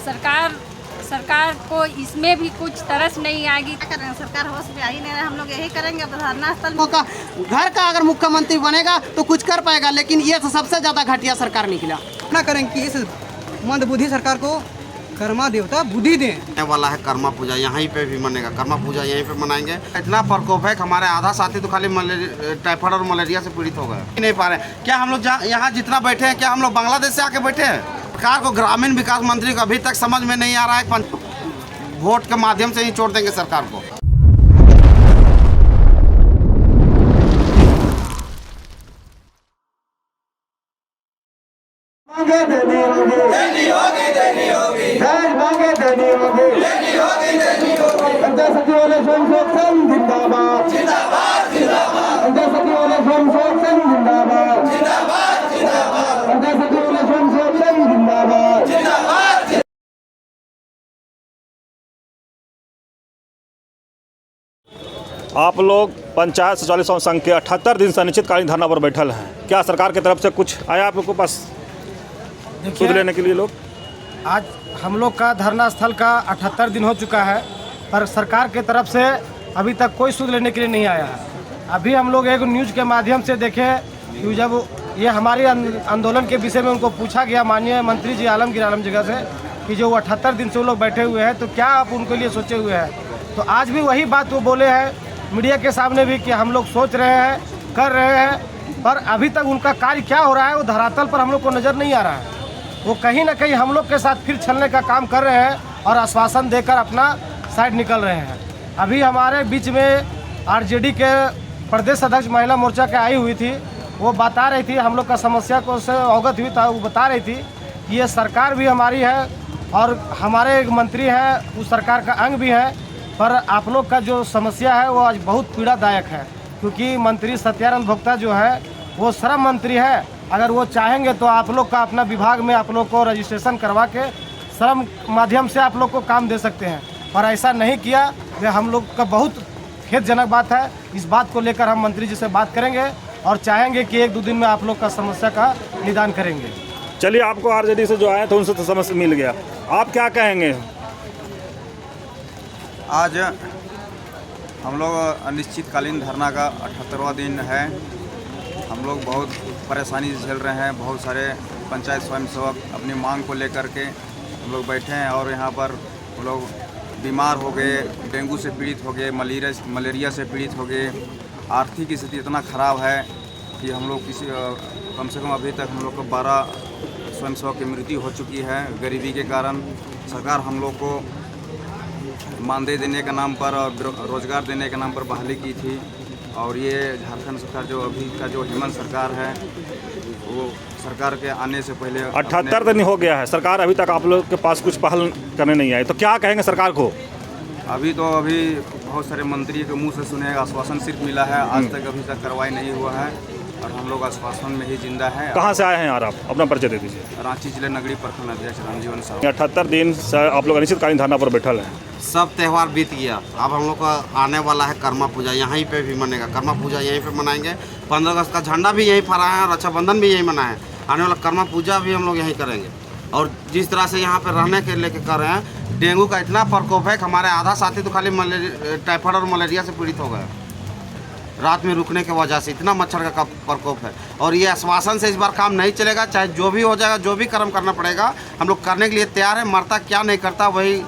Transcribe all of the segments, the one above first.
सरकार को इसमें भी कुछ तरस नहीं आएगी। क्या करेंगे, सरकार होश में आ ही नहीं रहा। हम लोग यही करेंगे धरना स्थल का घर का अगर मुख्यमंत्री बनेगा तो कुछ कर पाएगा, लेकिन ये तो सबसे ज्यादा घटिया सरकार निकला। ना करेंगे कि इस मंदबुद्धि सरकार को कर्मा देवता बुद्धि दें। वाला है कर्मा पूजा, यहीं पे भी मनेगा। कर्मा पूजा यहीं पे मनाएंगे। इतना प्रकोप है कि हमारे आधा साथी तो खाली टाइफाइड और मलेरिया से पीड़ित हो गए, नहीं पा रहे। क्या हम लोग यहाँ जितना बैठे हैं, क्या हम लोग बांग्लादेश से आके बैठे हैं? सरकार को ग्रामीण विकास मंत्री को अभी तक समझ में नहीं आ रहा है। वोट के माध्यम से ही छोड़ देंगे सरकार को। आप लोग पंचायत सचिवालय संघ के 78 दिन से अनिश्चितकालीन धरना पर बैठल हैं। क्या सरकार की तरफ से कुछ आया आप लोग के पास सुध लेने के लिए? लोग आज हम लोग का धरना स्थल का 78 दिन हो चुका है, पर सरकार के तरफ से अभी तक कोई सुध लेने के लिए नहीं आया है। अभी हम लोग एक न्यूज़ के माध्यम से देखे कि जब ये हमारे आंदोलन के विषय में उनको पूछा गया माननीय मंत्री जी आलमगीर आलम जगह से कि जो 78 दिन से वो लोग बैठे हुए हैं तो क्या आप उनके लिए सोचे हुए हैं, तो आज भी वही बात वो बोले हैं मीडिया के सामने भी कि हम लोग सोच रहे हैं, कर रहे हैं, पर अभी तक उनका कार्य क्या हो रहा है वो धरातल पर हम लोग को नज़र नहीं आ रहा है। वो कहीं ना कहीं हम लोग के साथ फिर छलने का काम कर रहे हैं और आश्वासन देकर अपना साइड निकल रहे हैं। अभी हमारे बीच में आरजेडी के प्रदेश अध्यक्ष महिला मोर्चा के आई हुई थी, वो बता रही थी, हम लोग का समस्या को से अवगत हुई था। वो बता रही थी कि ये सरकार भी हमारी है और हमारे एक मंत्री हैं उस सरकार का अंग भी है, पर आप लोग का जो समस्या है वो आज बहुत पीड़ादायक है, क्योंकि मंत्री सत्यानंद भोक्ता जो है वो श्रम मंत्री है। अगर वो चाहेंगे तो आप लोग का अपना विभाग में आप लोग को रजिस्ट्रेशन करवा के श्रम माध्यम से आप लोग को काम दे सकते हैं, पर ऐसा नहीं किया। ये हम लोग का बहुत खेदजनक बात है। इस बात को लेकर हम मंत्री जी से बात करेंगे और चाहेंगे कि 1-2 दिन में आप लोग का समस्या का निदान करेंगे। चलिए, आपको आरजेडी से जो आए थे उनसे तो समस्या मिल गया, आप क्या कहेंगे? आज हम लोग अनिश्चितकालीन धरना का 78वां दिन है। हम लोग बहुत परेशानी से झेल रहे हैं। बहुत सारे पंचायत स्वयंसेवक अपनी मांग को लेकर के हम लोग बैठे हैं और यहाँ पर हम लोग बीमार हो गए, डेंगू से पीड़ित हो गए, मलेरिया से पीड़ित हो गए। आर्थिक स्थिति इतना ख़राब है कि हम लोग कम से कम अभी तक हम लोग को 12 स्वयंसेवक की मृत्यु हो चुकी है गरीबी के कारण। सरकार हम लोग को मानदेय देने के नाम पर और रोज़गार देने के नाम पर बहाली की थी, और ये झारखंड सरकार जो अभी का जो हेमंत सरकार है वो सरकार के आने से पहले 78 दिन हो गया है, सरकार अभी तक आप लोग के पास कुछ पहल करने नहीं आई, तो क्या कहेंगे सरकार को? अभी बहुत सारे मंत्री के मुंह से सुने आश्वासन सिर्फ मिला है, आज तक अभी तक कार्रवाई नहीं हुआ है और हम लोग आश्वासन में ही जिंदा है। कहाँ से आए हैं यार आप? अपना परिचय दे दीजिए। रांची जिले नगरी प्रखंड अध्यक्ष रामजीवन साहब। 78 दिन से आप लोग अनिश्चितकालीन धरना पर बैठल हैं। सब त्यौहार बीत गया, अब हम लोग का आने वाला है कर्मा पूजा, यहीं पे भी मनेगा। कर्मा पूजा यहीं पे मनाएंगे। 15 अगस्त का झंडा भी यहीं फहराया है और रक्षाबंधन भी यहीं मनाए। आने वाला कर्मा पूजा भी हम लोग यहीं करेंगे। और जिस तरह से यहाँ पे रहने के लेके कर रहे हैं, डेंगू का इतना प्रकोप है कि हमारे आधा साथी तो खाली टाइफाइड और मलेरिया से पीड़ित हो गए। रात में रुकने की वजह से इतना मच्छर का प्रकोप है। और ये आश्वासन से इस बार काम नहीं चलेगा, चाहे जो भी हो जाएगा, जो भी कर्म करना पड़ेगा हम लोग करने के लिए तैयार है। मरता क्या नहीं करता वही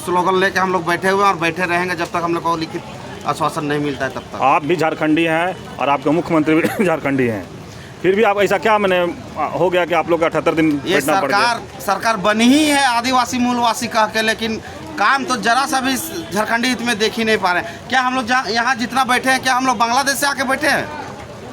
स्लोगन लेके हम लोग बैठे हुए हैं और बैठे रहेंगे जब तक हम लोग को लिखित आश्वासन नहीं मिलता है तब तक। आप भी झारखंडी हैं और आपके मुख्यमंत्री भी झारखंडी हैं, फिर भी आप ऐसा क्या मैंने हो गया कि आप लोग 78 दिन ये सरकार बनी ही है आदिवासी मूलवासी कह के, लेकिन काम तो जरा सा भी झारखंडी हित में देख ही नहीं पा रहे हैं। क्या हम लोग यहाँ जितना बैठे हैं, क्या हम लोग बांग्लादेश से आके बैठे हैं?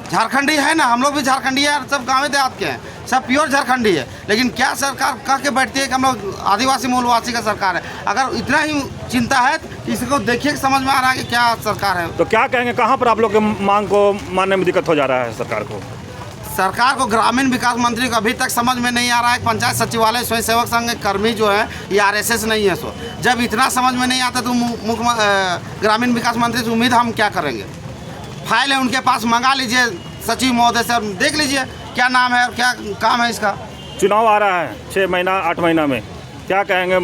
झारखंडी है ना, हम लोग भी झारखंडी है, सब गाँव देहात के हैं, सब प्योर झारखंडी है। लेकिन क्या सरकार कह के बैठती है कि हम लोग आदिवासी मूलवासी का सरकार है? अगर इतना ही चिंता है तो इसको देखिए कि समझ में आ रहा है कि क्या सरकार है। तो क्या कहेंगे, कहाँ पर आप लोग के मांग को मानने में दिक्कत हो जा रहा है सरकार को? सरकार को ग्रामीण विकास मंत्री को अभी तक समझ में नहीं आ रहा है। पंचायत सचिवालय स्वयंसेवक संघ कर्मी जो है ये आरएसएस नहीं है। सो जब इतना समझ में नहीं आता तो ग्रामीण विकास मंत्री से उम्मीद हम क्या करेंगे? फाइल है उनके पास, मंगा लीजिए सचिव महोदय से, देख लीजिए क्या नाम है और क्या काम है इसका। चुनाव आ रहा है 6 महीना 8 महीना में, क्या कहेंगे?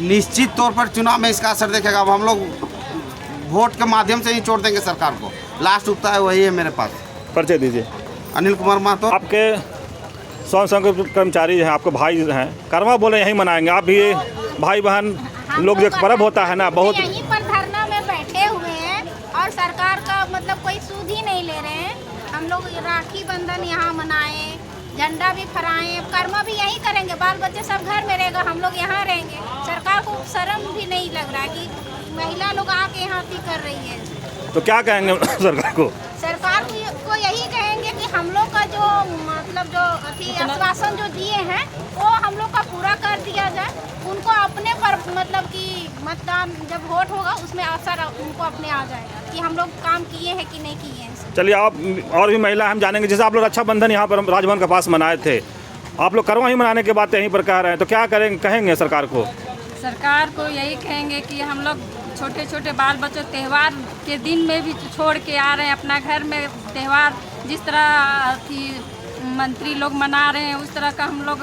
निश्चित तौर पर चुनाव में इसका असर देखेगा। अब हम लोग वोट के माध्यम से ही छोड़ देंगे सरकार को। लास्ट उगता है वही है मेरे पास। परिचय दीजिए। अनिल कुमार महतो। आपके स्वयं संघ के कर्मचारी हैं, आपके भाई हैं, कर्मा बोले यहीं मनाएंगे। आप भी भाई बहन लोग जो पर्व होता है ना, बहुत यहीं पर धरना में बैठे हुए हैं और सरकार का मतलब कोई सूद ही नहीं ले रहे हैं। हम लोग राखी बंधन यहाँ मनाएं, झंडा भी फहराएं, कर्मा भी यहीं करेंगे, बाल बच्चे सब घर में रहेगा, हम लोग यहाँ रहेंगे। सरकार को शर्म भी नहीं लग रहा कि महिला लोग आके यहाँ अति कर रही है। तो क्या कहेंगे सरकार को? सरकार को यही कहेंगे कि हम लोग का जो मतलब जो अति आश्वासन जो दिए हैं वो हम लोग का पूरा कर दिया जाए। उनको अपने पर मतलब कि मतदान जब वोट होगा उसमें असर उनको अपने आ जाएगा कि हम लोग काम किए हैं कि नहीं किए हैं। चलिए, आप और भी महिला हम जानेंगे। जैसे आप लोग रक्षाबंधन यहाँ पर राजभवन के पास मनाए थे, आप लोग करवा ही मनाने की बात यहीं पर कह रहे हैं, तो क्या कहेंगे सरकार को? सरकार को यही कहेंगे कि हम लोग छोटे छोटे बाल बच्चों त्यौहार के दिन में भी छोड़ के आ रहे हैं अपना घर में त्यौहार। जिस तरह मंत्री लोग मना रहे हैं उस तरह का हम लोग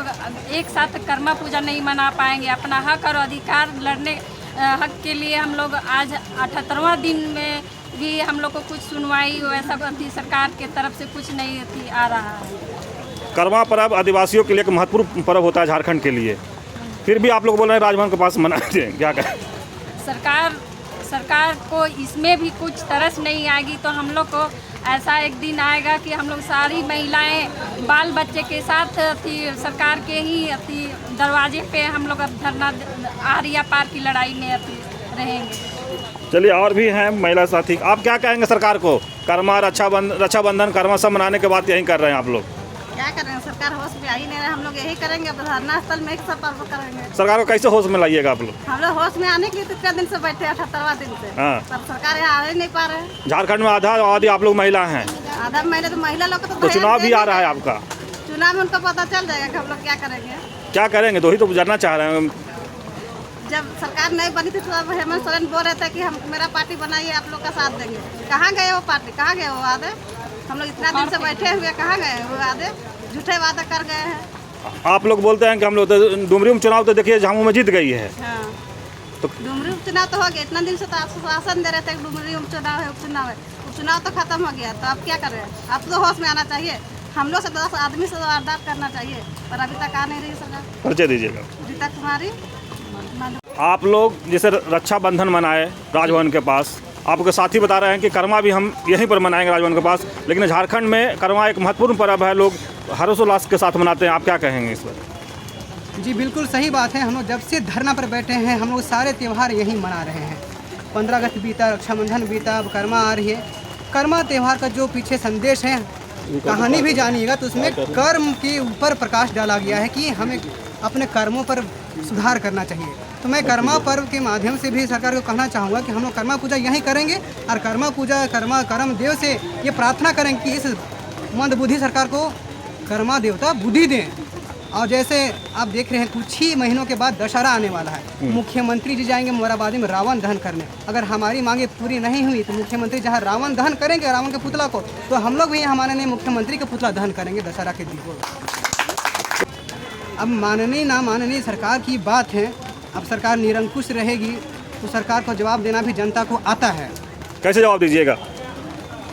एक साथ कर्मा पूजा नहीं मना पाएंगे। अपना हक और अधिकार लड़ने हक के लिए हम लोग आज 78वां दिन में भी हम लोग को कुछ सुनवाई वैसा सरकार के तरफ से कुछ नहीं आ रहा है। कर्मा पर्व आदिवासियों के लिए एक महत्वपूर्ण पर्व होता है झारखंड के लिए, फिर भी आप लोग बोल रहे हैं राजभवन के पास मनाते हैं, क्या कहें? सरकार को इसमें भी कुछ तरस नहीं आएगी तो हम लोग को ऐसा एक दिन आएगा कि हम लोग सारी महिलाएं बाल बच्चे के साथ सरकार के ही दरवाजे पे हम लोग अब धरना आरिया पार की लड़ाई में रहेंगे। चलिए, और भी हैं महिला साथी। आप क्या कहेंगे सरकार को? कर्मा रक्षाबंधन कर्मा सब मनाने के बाद यहीं कर रहे हैं आप लोग, क्या करेंगे? सरकार होश में आई नहीं रहा। हम लोग यही करेंगे, अब धरना स्थल में एक सब पर्व करेंगे। सरकार को कैसे होश में लाइएगा आप लोग? हम लोग होश में आने के लिए तो इतने दिन से बैठे 78वां दिन से, हाँ। पर सरकार यहाँ आ ही नहीं पा रहे हैं। झारखंड में आधा आबादी आप लोग महिला हैं, आधा महीने तो महिला लोग तो चुनाव भी आ रहा है आपका। चुनाव में उनको पता चल जाएगा कि हम लोग क्या करेंगे। क्या करेंगे? तो ही तो जानना चाह रहे हैं। जब सरकार नहीं बनी थी तो हेमंत सोरेन बोल रहे थे कि हम मेरा पार्टी बनाइए, आप लोग का साथ देंगे। कहाँ गए वो पार्टी? कहाँ गए वो वादे? हम लोग इतना दिन से बैठे हुए, कहाँ गए वो वादे? झूठे वादा कर गए हैं। आप लोग बोलते हैं कि हम लोग तो डुमरी में चुनाव तो देखिए झामू में जीत गई है। हाँ। तो डुमरी उपचुनाव तो हो गया, इतना दिन से तो आप आश्वासन दे रहे थे डुमरी उपचुनाव है, उपचुनाव है। उपचुनाव तो खत्म हो गया, तो आप क्या कर रहे हैं? आप तो होश में आना चाहिए। हम लोग से 10 आदमी से वारदात करना चाहिए, पर अभी तक आ नहीं रही सरकार। परिचय दीजिएगा। गीता कुमारी। आप लोग जैसे रक्षाबंधन मनाए राजभवन के पास, आपके साथी बता रहे हैं कि कर्मा भी हम यहीं पर मनाएंगे राजभवन के पास, लेकिन झारखंड में कर्मा एक महत्वपूर्ण पर्व है, लोग हर्षोल्लास के साथ मनाते हैं। आप क्या कहेंगे इस पर? जी बिल्कुल सही बात है। हम लोग जब से धरना पर बैठे हैं हम लोग सारे त्यौहार यहीं मना रहे हैं। 15 अगस्त बीता, रक्षाबंधन बीता, अब कर्मा आ रही है। कर्मा त्यौहार का जो पीछे संदेश है, कहानी भी जानिएगा तो उसमें कर्म के ऊपर प्रकाश डाला गया है कि हमें अपने कर्मों पर सुधार करना चाहिए। तो मैं कर्मा पर्व के माध्यम से भी सरकार को कहना चाहूँगा कि हम लोग कर्मा पूजा यहीं करेंगे और कर्मा पूजा कर्म देव से ये प्रार्थना करेंगे कि इस मंदबुद्धि सरकार को कर्मा देवता बुद्धि दें। और जैसे आप देख रहे हैं कुछ ही महीनों के बाद दशहरा आने वाला है, मुख्यमंत्री जी जाएंगे मोराबादी में रावण दहन करने। अगर हमारी मांगे पूरी नहीं हुई तो मुख्यमंत्री जहां रावण दहन करेंगे रावण के पुतला को, तो हम लोग भी हमारे लिए मुख्यमंत्री के पुतला दहन करेंगे दशहरा के दिन को। अब माननीय ना माननीय सरकार की बात है। अब सरकार निरंकुश रहेगी तो सरकार को जवाब देना भी जनता को आता है। कैसे जवाब दीजिएगा?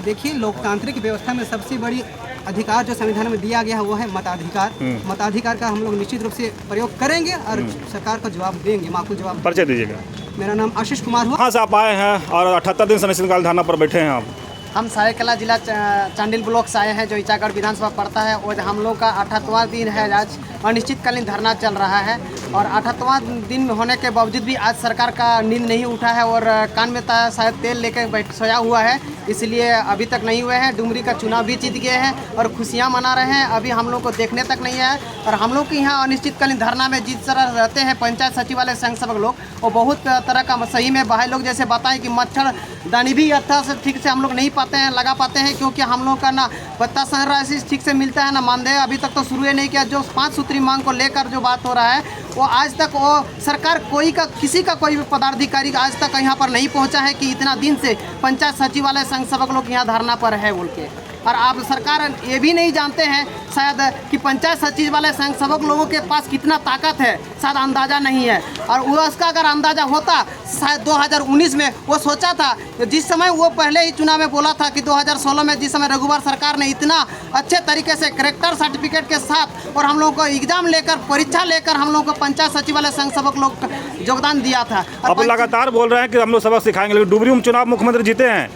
देखिए, लोकतांत्रिक व्यवस्था में सबसे बड़ी अधिकार जो संविधान में दिया गया है वो है मताधिकार। मताधिकार का हम लोग निश्चित रूप से प्रयोग करेंगे और सरकार को जवाब देंगे, माकूल जवाब। परिचय दीजिएगा। मेरा नाम आशीष कुमार हुआ। कहाँ से आप आए हैं और 78 दिन से अनिश्चितकालीन धरना पर बैठे हैं आप? हम सरायकला जिला चांडिल ब्लॉक से आए हैं, जो ईचागढ़ विधानसभा पड़ता है। और हम लोग का 78वां दिन है, आज अनिश्चितकालीन धरना चल रहा है। और 78वां दिन होने के बावजूद भी आज सरकार का नींद नहीं उठा है और कान में शायद तेल लेकर सोया हुआ है, इसलिए अभी तक नहीं हुए हैं। डुमरी का चुनाव भी जीत गए हैं और खुशियाँ मना रहे हैं, अभी हम लोग को देखने तक नहीं है। और हम लोग के यहाँ अनिश्चितकालीन धरना में जिस तरह रहते हैं पंचायत सचिवालय संघ सेवक लोग, वो बहुत तरह का सही में भाई लोग जैसे बताएं कि मच्छरदानी भी अच्छा से ठीक से हम लोग नहीं पाते हैं, लगा पाते हैं, क्योंकि हम लोग का ना पत्ता संग्रह ठीक से मिलता है ना मानदेय अभी तक तो शुरू ही नहीं किया। जो 5 सूत्री मांग को लेकर जो बात हो रहा है वो आज तक वो सरकार किसी का कोई भी पदाधिकारी आज तक यहाँ पर नहीं पहुँचा है कि इतना दिन से पंचायत सचिवालय संघ सेवक लोग यहाँ धरना पर है बोल के। और आप सरकार ये भी नहीं जानते हैं शायद कि पंचायत सचिवालय संघ सेवक लोगों के पास कितना ताकत है, शायद अंदाज़ा नहीं है। और वो उसका अगर अंदाज़ा होता शायद 2019 में वो सोचा था, जिस समय वो पहले ही चुनाव में बोला था कि 2016 में जिस समय रघुवर सरकार ने इतना अच्छे तरीके से करेक्टर सर्टिफिकेट के साथ और हम लोगों को एग्जाम लेकर परीक्षा लेकर हम लोगों को पंचायत सचिवालय संघ सेवक लोग योगदान दिया था। आप लगातार बोल रहे हैं कि हम लोग सबक सिखाएंगे, लेकिन डुमरी में चुनाव मुख्यमंत्री जीते हैं।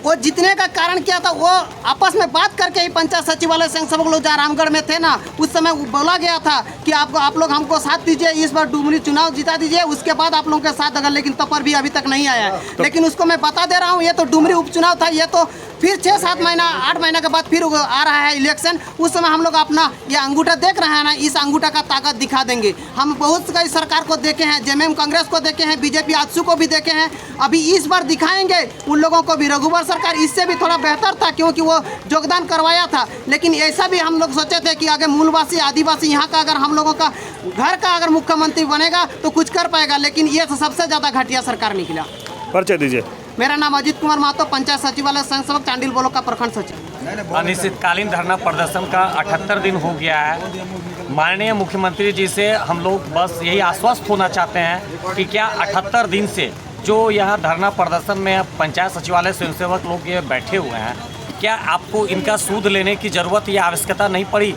वो जीतने का कारण क्या था, वो आपस में बात करके ही पंचायत सचिवालय संघ सेवक लोग जहाँ रामगढ़ में थे ना, उस समय बोला गया था कि आप लोग हमको साथ दीजिए, इस बार डुमरी चुनाव जिता दीजिए, उसके बाद आप लोगों के साथ अगर, लेकिन तब पर भी अभी तक नहीं आया। लेकिन उसको मैं बता दे रहा हूँ, ये तो डुमरी उपचुनाव था, ये तो फिर 6-7 महीना 8 महीने के बाद फिर आ रहा है इलेक्शन। उस समय हम लोग अपना ये अंगूठा देख रहे हैं ना, इस अंगूठा का ताकत दिखा देंगे। हम बहुत कई सरकार को देखे हैं, जेएमएम कांग्रेस को देखे हैं, बीजेपी आजसू को भी देखे हैं, अभी इस बार दिखाएंगे उन लोगों को भी। रघुवर सरकार इससे भी थोड़ा बेहतर था क्योंकि वो योगदान करवाया था, लेकिन ऐसा भी हम लोग सोचे थे कि अगर मूलवासी आदिवासी यहाँ का अगर हम लोगों का घर का अगर मुख्यमंत्री बनेगा तो कुछ कर पाएगा, लेकिन ये सबसे ज़्यादा घटिया सरकार निकला। परिचय दीजिए। मेरा नाम अजीत कुमार महतो, पंचायत सचिवालय संघ सेवक चांडिल ब्लॉक का प्रखंड सचिव। अनिश्चितकालीन धरना प्रदर्शन का 78 दिन हो गया है। माननीय मुख्यमंत्री जी से हम लोग बस यही आश्वस्त होना चाहते हैं कि क्या 78 दिन से जो यहाँ धरना प्रदर्शन में पंचायत सचिवालय स्वयंसेवक लोग ये बैठे हुए हैं, क्या आपको इनका सूद लेने की ज़रूरत या आवश्यकता नहीं पड़ी?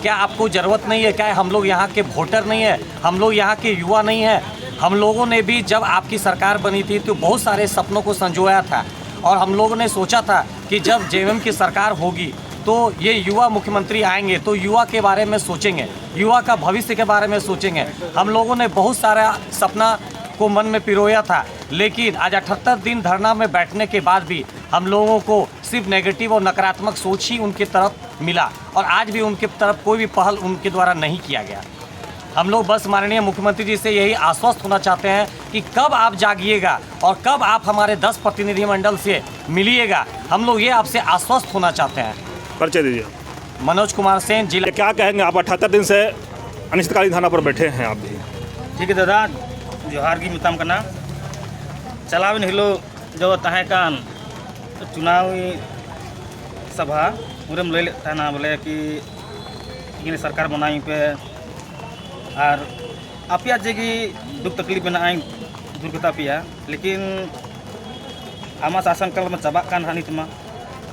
क्या आपको ज़रूरत नहीं है? क्या हम लोग यहाँ के वोटर नहीं है? हम लोग यहाँ के युवा नहीं है? हम लोगों ने भी जब आपकी सरकार बनी थी तो बहुत सारे सपनों को संजोया था और हम लोगों ने सोचा था कि जब जेएमएम की सरकार होगी तो ये युवा मुख्यमंत्री आएंगे तो युवा के बारे में सोचेंगे, युवा का भविष्य के बारे में सोचेंगे। हम लोगों ने बहुत सारा सपना को मन में पिरोया था, लेकिन आज 78 दिन धरना में बैठने के बाद भी हम लोगों को सिर्फ नेगेटिव और नकारात्मक सोच ही उनकी तरफ मिला और आज भी उनकी तरफ कोई भी पहल उनके द्वारा नहीं किया गया। हम लोग बस माननीय मुख्यमंत्री जी से यही आश्वस्त होना चाहते हैं कि कब आप जागिएगा और कब आप हमारे 10 प्रतिनिधिमंडल से मिलिएगा। हम लोग ये आपसे आश्वस्त होना चाहते हैं। परिचय दीजिए। मनोज कुमार सेन, जिला। क्या कहेंगे आप? 78 दिन से अनिश्चितकालीन धरना पर बैठे हैं आप भी। ठीक है दादा, जोहार की मिताम करना चलावन हिलो जो तहे कान चुनावी सभा उरेम लय लेना बोले कि इन सरकार बनाई पे और आपया जेगी दुख तकलीफ में आई दूर कता पिया, लेकिन आमा शासन काल में चाबा कान हानि तुमा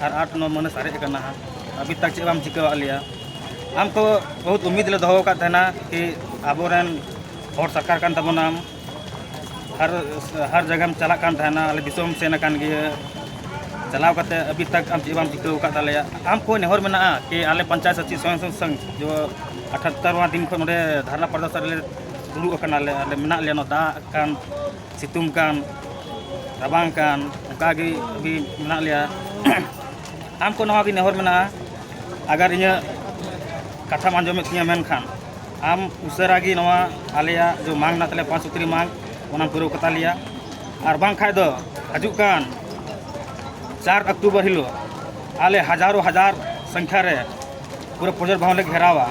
और 8-9 महीने सारे करना है, अभी तक चेक चिका लिया। हमको बहुत उम्मीद ले दो का था कि आबोरेन और सरकार कान तबना हर जगह में चला कान था अले दिसोम सेना कान गे चलाव करते अभी तक हम चेक चिका का ताले। हमको नेहर में कि आले पंचायत सचिव स्वयं संघ जो 78वां दिन को धरना प्रदर्शन दुरुक मेना ले दान सितुंग कान रबांग कान उनकागे अभी मेना लिया। हमको नवा नेहर में अगर इन कथा आंजमे तीन मेनखान आम उसरागी नवा आलिया जो मांग ना तले 5 सूत्री मांग ओना पूरा कता लिया और बांग खाय दो हजुक कान 4 अक्टूबर हिलो आले हजारों हजार संख्या रे पूरा प्रजर भवन ले घेरावा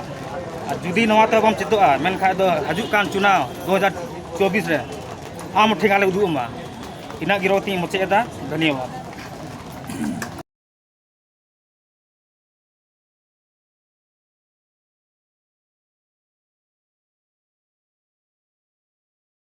जुदी नवा तो हम चितोआ मेनखा दो हजुक कान चुनाव 2024 रे आम ठीक आले उदुमा इना गिरोती मुचेदा। धन्यवाद।